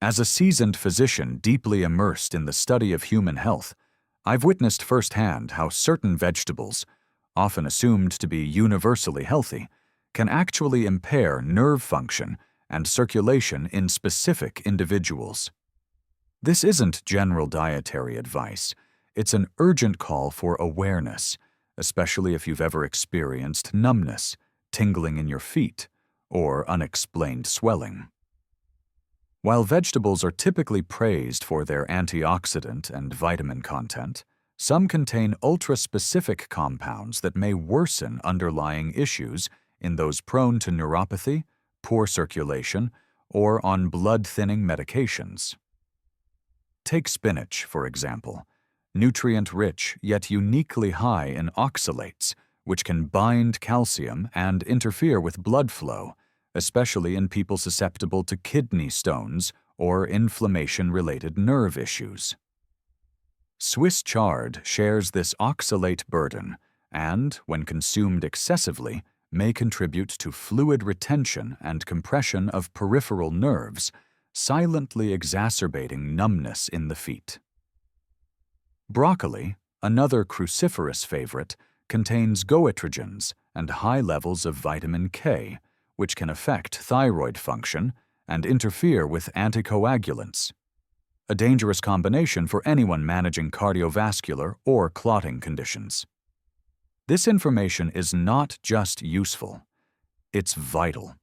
As a seasoned physician deeply immersed in the study of human health, I've witnessed firsthand how certain vegetables, often assumed to be universally healthy, can actually impair nerve function and circulation in specific individuals. This isn't general dietary advice. It's an urgent call for awareness, especially if you've ever experienced numbness, tingling in your feet, or unexplained swelling. While vegetables are typically praised for their antioxidant and vitamin content, some contain ultra-specific compounds that may worsen underlying issues in those prone to neuropathy, poor circulation, or on blood-thinning medications. Take spinach, for example, nutrient-rich yet uniquely high in oxalates, which can bind calcium and interfere with blood flow, especially in people susceptible to kidney stones or inflammation-related nerve issues. Swiss chard shares this oxalate burden and, when consumed excessively, may contribute to fluid retention and compression of peripheral nerves, silently exacerbating numbness in the feet. Broccoli, another cruciferous favorite, contains goitrogens and high levels of vitamin K, which can affect thyroid function and interfere with anticoagulants, a dangerous combination for anyone managing cardiovascular or clotting conditions. This information is not just useful, it's vital.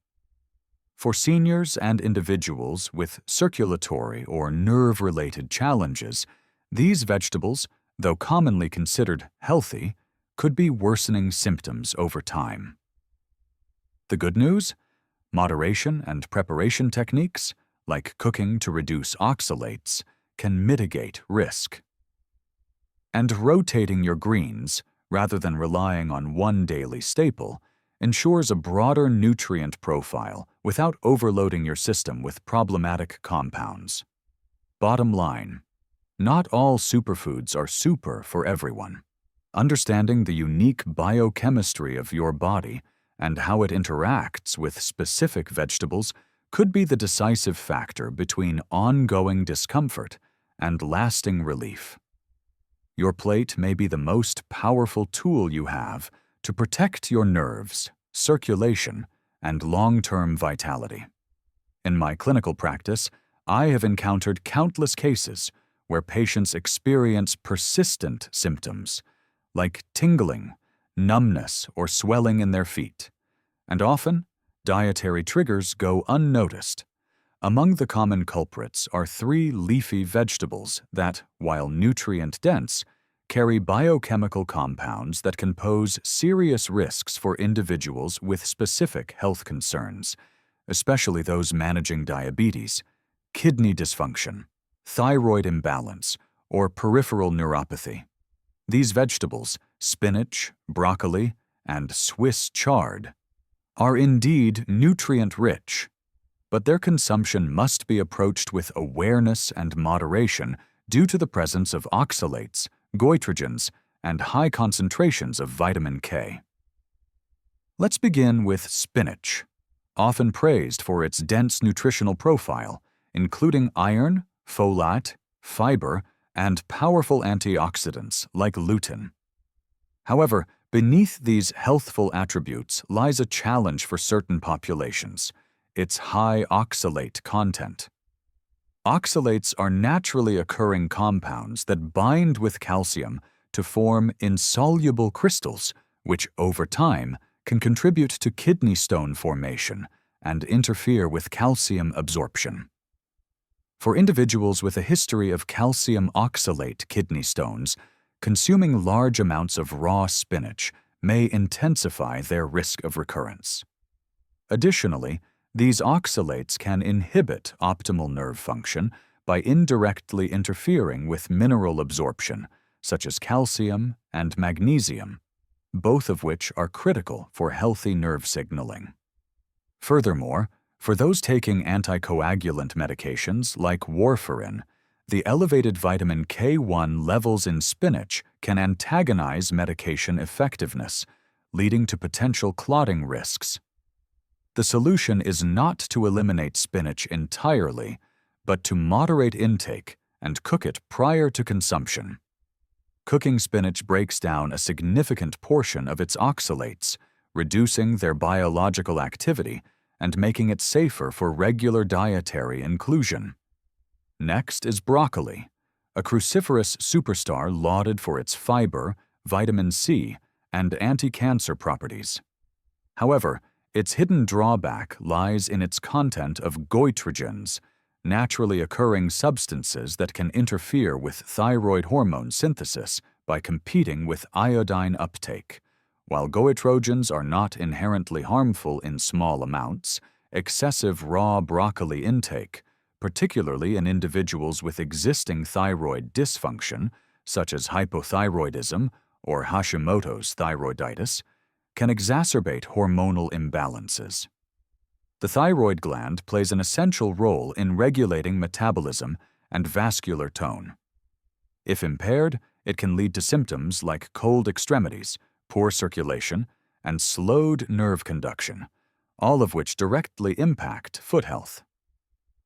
For seniors and individuals with circulatory or nerve-related challenges, these vegetables, though commonly considered healthy, could be worsening symptoms over time. The good news? Moderation and preparation techniques, like cooking to reduce oxalates, can mitigate risk. And rotating your greens, rather than relying on one daily staple, ensures a broader nutrient profile without overloading your system with problematic compounds. Bottom line, not all superfoods are super for everyone. Understanding the unique biochemistry of your body and how it interacts with specific vegetables could be the decisive factor between ongoing discomfort and lasting relief. Your plate may be the most powerful tool you have to protect your nerves, circulation, and long-term vitality. In my clinical practice, I have encountered countless cases where patients experience persistent symptoms, like tingling, numbness, or swelling in their feet, and often, dietary triggers go unnoticed. Among the common culprits are 3 leafy vegetables that, while nutrient-dense, carry biochemical compounds that can pose serious risks for individuals with specific health concerns, especially those managing diabetes, kidney dysfunction, thyroid imbalance, or peripheral neuropathy. These vegetables, spinach, broccoli, and Swiss chard, are indeed nutrient-rich, but their consumption must be approached with awareness and moderation due to the presence of oxalates, goitrogens, and high concentrations of vitamin K. Let's begin with spinach, often praised for its dense nutritional profile, including iron, folate, fiber, and powerful antioxidants like lutein. However, beneath these healthful attributes lies a challenge for certain populations: its high oxalate content. Oxalates are naturally occurring compounds that bind with calcium to form insoluble crystals, which over time can contribute to kidney stone formation and interfere with calcium absorption. For individuals with a history of calcium oxalate kidney stones, consuming large amounts of raw spinach may intensify their risk of recurrence. Additionally, these oxalates can inhibit optimal nerve function by indirectly interfering with mineral absorption, such as calcium and magnesium, both of which are critical for healthy nerve signaling. Furthermore, for those taking anticoagulant medications like warfarin, the elevated vitamin K1 levels in spinach can antagonize medication effectiveness, leading to potential clotting risks. The solution is not to eliminate spinach entirely, but to moderate intake and cook it prior to consumption. Cooking spinach breaks down a significant portion of its oxalates, reducing their biological activity and making it safer for regular dietary inclusion. Next is broccoli, a cruciferous superstar lauded for its fiber, vitamin C, and anti-cancer properties. However, its hidden drawback lies in its content of goitrogens, naturally occurring substances that can interfere with thyroid hormone synthesis by competing with iodine uptake. While goitrogens are not inherently harmful in small amounts, excessive raw broccoli intake, particularly in individuals with existing thyroid dysfunction, such as hypothyroidism or Hashimoto's thyroiditis, can exacerbate hormonal imbalances. The thyroid gland plays an essential role in regulating metabolism and vascular tone. If impaired, it can lead to symptoms like cold extremities, poor circulation, and slowed nerve conduction, all of which directly impact foot health.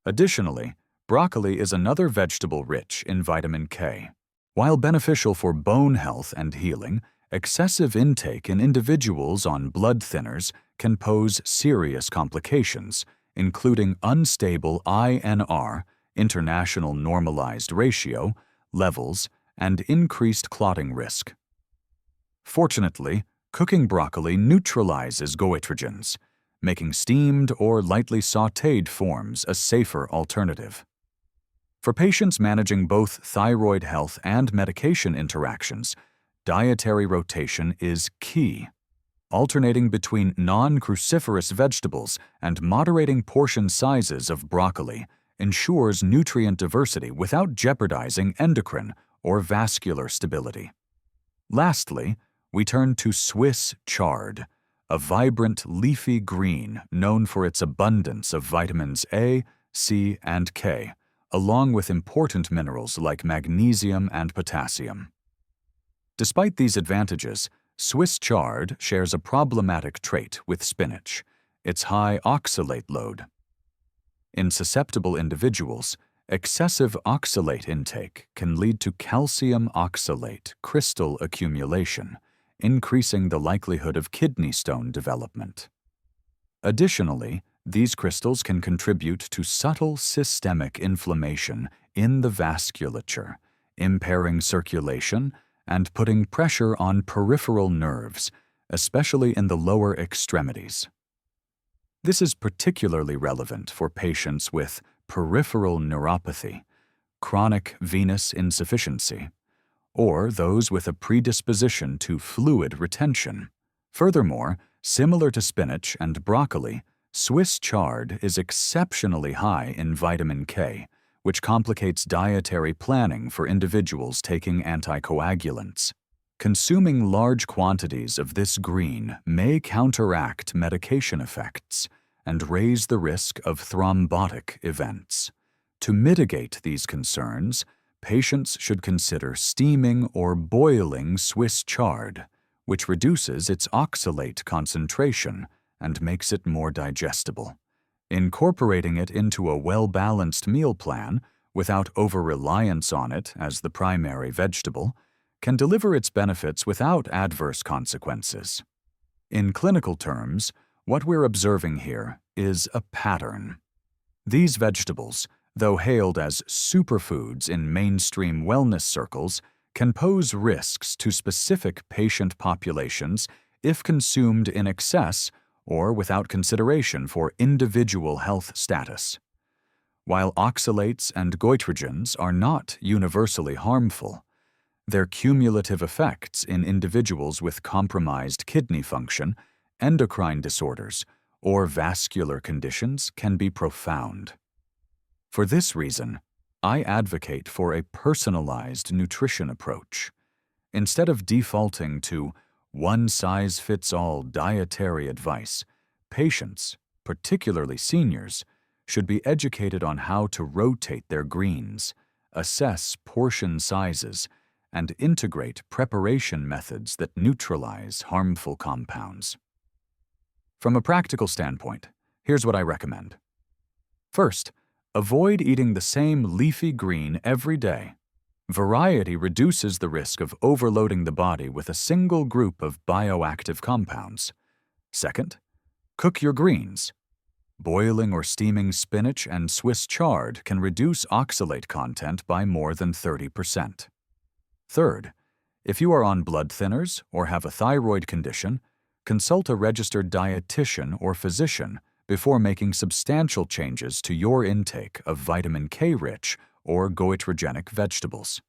Additionally, broccoli is another vegetable rich in vitamin K. While beneficial for bone health and healing, excessive intake in individuals on blood thinners can pose serious complications, including unstable INR, international normalized ratio, levels, and increased clotting risk. Fortunately, cooking broccoli neutralizes goitrogens, making steamed or lightly sautéed forms a safer alternative. For patients managing both thyroid health and medication interactions, dietary rotation is key. Alternating between non-cruciferous vegetables and moderating portion sizes of broccoli ensures nutrient diversity without jeopardizing endocrine or vascular stability. Lastly, we turn to Swiss chard, a vibrant leafy green known for its abundance of vitamins A, C, and K, along with important minerals like magnesium and potassium. Despite these advantages, Swiss chard shares a problematic trait with spinach, its high oxalate load. In susceptible individuals, excessive oxalate intake can lead to calcium oxalate crystal accumulation, increasing the likelihood of kidney stone development. Additionally, these crystals can contribute to subtle systemic inflammation in the vasculature, impairing circulation and putting pressure on peripheral nerves, especially in the lower extremities. This is particularly relevant for patients with peripheral neuropathy, chronic venous insufficiency, or those with a predisposition to fluid retention. Furthermore, similar to spinach and broccoli, Swiss chard is exceptionally high in vitamin K, which complicates dietary planning for individuals taking anticoagulants. Consuming large quantities of this green may counteract medication effects and raise the risk of thrombotic events. To mitigate these concerns, patients should consider steaming or boiling Swiss chard, which reduces its oxalate concentration and makes it more digestible. Incorporating it into a well-balanced meal plan without over-reliance on it as the primary vegetable can deliver its benefits without adverse consequences. In clinical terms, what we're observing here is a pattern. These vegetables, though hailed as superfoods in mainstream wellness circles, can pose risks to specific patient populations if consumed in excess or without consideration for individual health status. While oxalates and goitrogens are not universally harmful, their cumulative effects in individuals with compromised kidney function, endocrine disorders, or vascular conditions can be profound. For this reason, I advocate for a personalized nutrition approach. Instead of defaulting to one-size-fits-all dietary advice, patients, particularly seniors, should be educated on how to rotate their greens, assess portion sizes, and integrate preparation methods that neutralize harmful compounds. From a practical standpoint, here's what I recommend. First, Avoid eating the same leafy green every day. Variety reduces the risk of overloading the body with a single group of bioactive compounds. Second, cook your greens. Boiling or steaming spinach and Swiss chard can reduce oxalate content by more than 30%. Third, if you are on blood thinners or have a thyroid condition, consult a registered dietitian or physician before making substantial changes to your intake of vitamin K-rich or goitrogenic vegetables.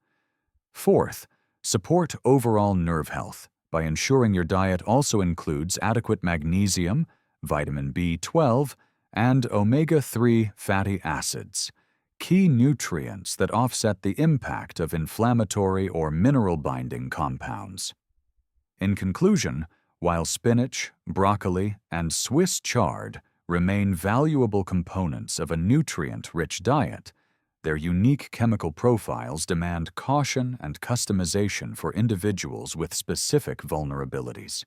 Fourth, support overall nerve health by ensuring your diet also includes adequate magnesium, vitamin B12, and omega-3 fatty acids, key nutrients that offset the impact of inflammatory or mineral-binding compounds. In conclusion, while spinach, broccoli, and Swiss chard remain valuable components of a nutrient-rich diet, their unique chemical profiles demand caution and customization for individuals with specific vulnerabilities.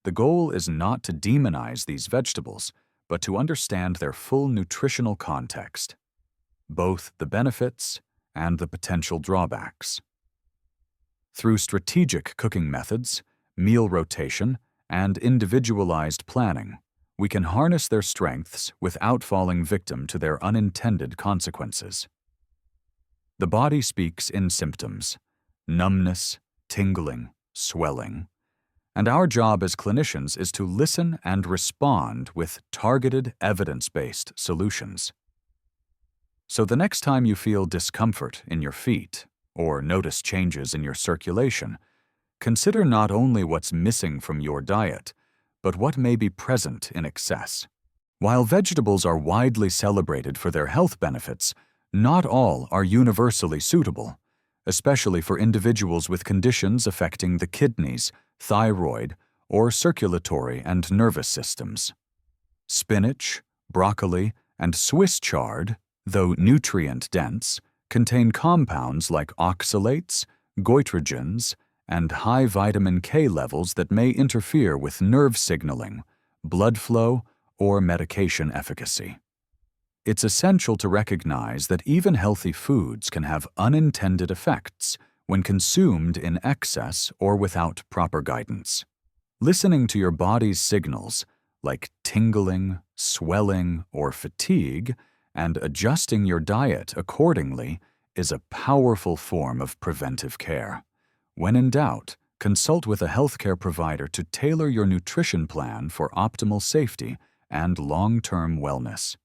The goal is not to demonize these vegetables, but to understand their full nutritional context, both the benefits and the potential drawbacks. Through strategic cooking methods, meal rotation, and individualized planning, we can harness their strengths without falling victim to their unintended consequences. The body speaks in symptoms: numbness, tingling, swelling. And our job as clinicians is to listen and respond with targeted, evidence-based solutions. So the next time you feel discomfort in your feet or notice changes in your circulation, consider not only what's missing from your diet, but what may be present in excess. While vegetables are widely celebrated for their health benefits, not all are universally suitable, especially for individuals with conditions affecting the kidneys, thyroid, or circulatory and nervous systems. Spinach, broccoli, and Swiss chard, though nutrient-dense, contain compounds like oxalates, goitrogens, and high vitamin K levels that may interfere with nerve signaling, blood flow, or medication efficacy. It's essential to recognize that even healthy foods can have unintended effects when consumed in excess or without proper guidance. Listening to your body's signals, like tingling, swelling, or fatigue, and adjusting your diet accordingly is a powerful form of preventive care. When in doubt, consult with a healthcare provider to tailor your nutrition plan for optimal safety and long-term wellness.